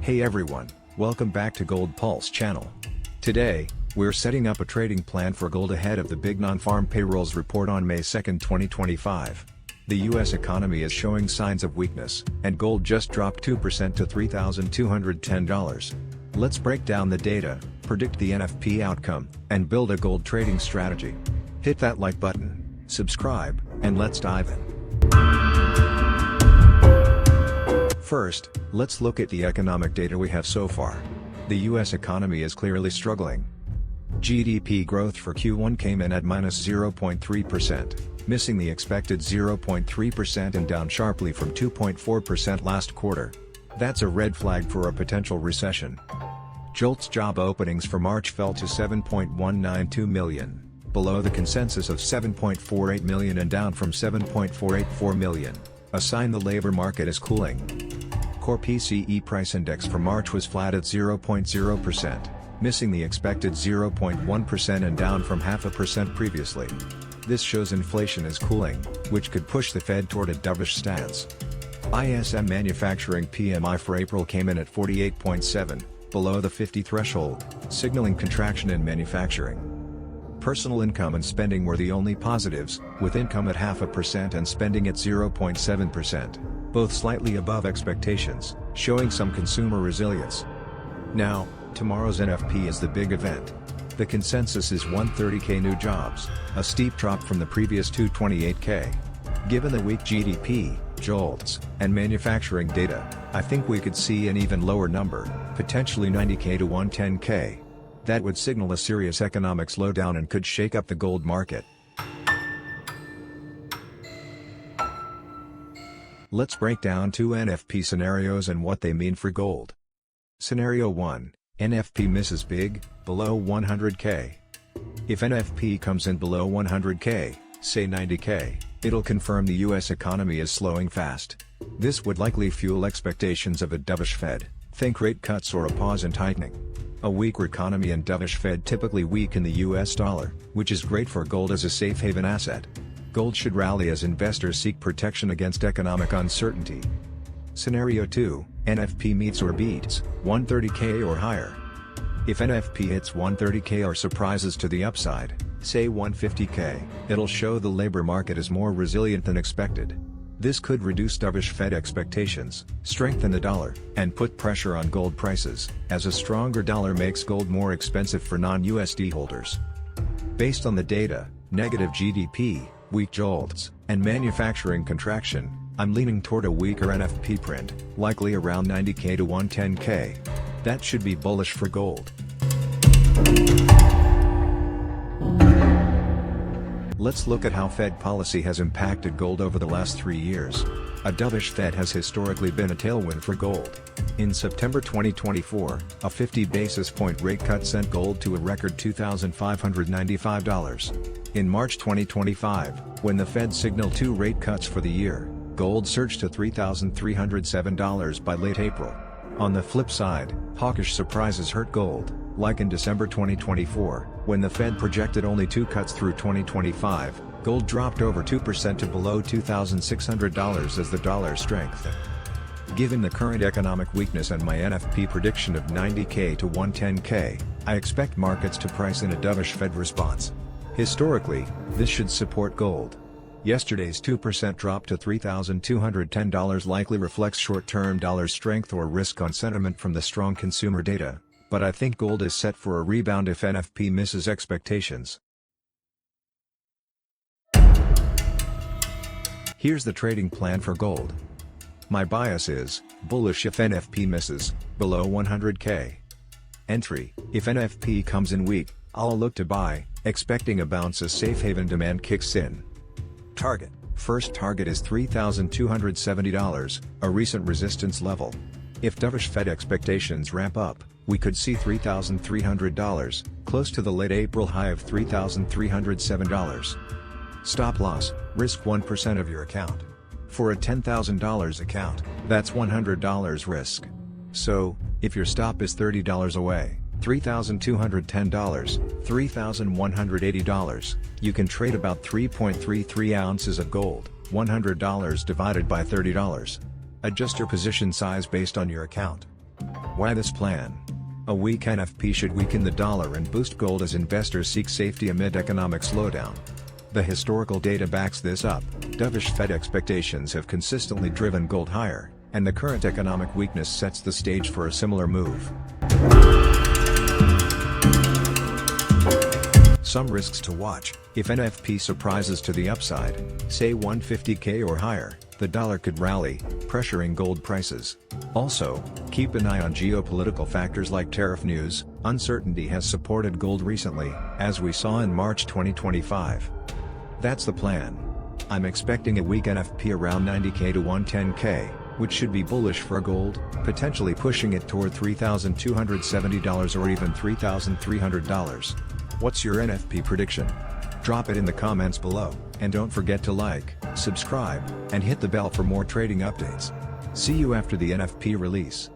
Hey everyone, welcome back to Gold Pulse channel. Today, we're setting up a trading plan for gold ahead of the big non-farm payrolls report on May 2, 2025. The US economy is showing signs of weakness, and gold just dropped 2% to $3,210. Let's break down the data, predict the NFP outcome, and build a gold trading strategy. Hit that like button, subscribe, and let's dive in. First, let's look at the economic data we have so far. The US economy is clearly struggling. GDP growth for Q1 came in at -0.3%, missing the expected 0.3% and down sharply from 2.4% last quarter. That's a red flag for a potential recession. JOLTS job openings for March fell to 7.192 million, below the consensus of 7.48 million and down from 7.484 million, a sign the labor market is cooling. Core PCE price index for March was flat at 0.0%, missing the expected 0.1% and down from 0.5% previously. This shows inflation is cooling, which could push the Fed toward a dovish stance. ISM manufacturing PMI for April came in at 48.7, below the 50 threshold, signaling contraction in manufacturing. Personal income and spending were the only positives, with income at 0.5% and spending at 0.7%, both slightly above expectations, showing some consumer resilience. Now, tomorrow's NFP is the big event. The consensus is 130K new jobs, a steep drop from the previous 228K. Given the weak GDP, JOLTS, and manufacturing data, I think we could see an even lower number, potentially 90K to 110K. That would signal a serious economic slowdown and could shake up the gold market. Let's break down two NFP scenarios and what they mean for gold. Scenario 1, NFP misses big, below 100K. If NFP comes in below 100K, say 90K, it'll confirm the US economy is slowing fast. This would likely fuel expectations of a dovish Fed, think rate cuts or a pause in tightening. A weaker economy and dovish Fed typically weaken the US dollar, which is great for gold as a safe haven asset. Gold should rally as investors seek protection against economic uncertainty. Scenario 2, NFP meets or beats 130K or higher. If NFP hits 130K or surprises to the upside, say 150K, it'll show the labor market is more resilient than expected. This could reduce dovish Fed expectations, strengthen the dollar, and put pressure on gold prices, as a stronger dollar makes gold more expensive for non-USD holders. Based on the data, negative GDP, weak JOLTS, and manufacturing contraction, I'm leaning toward a weaker NFP print, likely around 90K to 110K. That should be bullish for gold. Let's look at how Fed policy has impacted gold over the last 3 years. A dovish Fed has historically been a tailwind for gold. In September 2024, a 50 basis point rate cut sent gold to a record $2,595. In March 2025, when the Fed signaled 2 rate cuts for the year, gold surged to $3,307 by late April. On the flip side, hawkish surprises hurt gold, like in December 2024, when the Fed projected only 2 cuts through 2025, gold dropped over 2% to below $2,600 as the dollar strengthened. Given the current economic weakness and my NFP prediction of 90K to 110K, I expect markets to price in a dovish Fed response. Historically, this should support gold. Yesterday's 2% drop to $3,210 likely reflects short-term dollar strength or risk on sentiment from the strong consumer data, but I think gold is set for a rebound if NFP misses expectations. Here's the trading plan for gold. My bias is bullish if NFP misses below 100K. Entry: if NFP comes in weak, I'll look to buy, expecting a bounce as safe haven demand kicks in. Target: first target is $3,270, a recent resistance level. If dovish Fed expectations ramp up, we could see $3,300, close to the late April high of $3,307. Stop loss: risk 1% of your account. For a $10,000 account, that's $100 risk. So, if your stop is $30 away, $3,210, $3,180, you can trade about 3.33 ounces of gold, $100 divided by $30. Adjust your position size based on your account. Why this plan? A weak NFP should weaken the dollar and boost gold as investors seek safety amid economic slowdown. The historical data backs this up. Dovish Fed expectations have consistently driven gold higher, and the current economic weakness sets the stage for a similar move. Some risks to watch: if NFP surprises to the upside, say 150k or higher, the dollar could rally, pressuring gold prices. Also, keep an eye on geopolitical factors like tariff news. Uncertainty has supported gold recently, as we saw in March 2025. That's the plan. I'm expecting a weak NFP around 90k to 110k, which should be bullish for gold, potentially pushing it toward $3,270 or even $3,300. What's your NFP prediction? Drop it in the comments below, and don't forget to like, subscribe, and hit the bell for more trading updates. See you after the NFP release.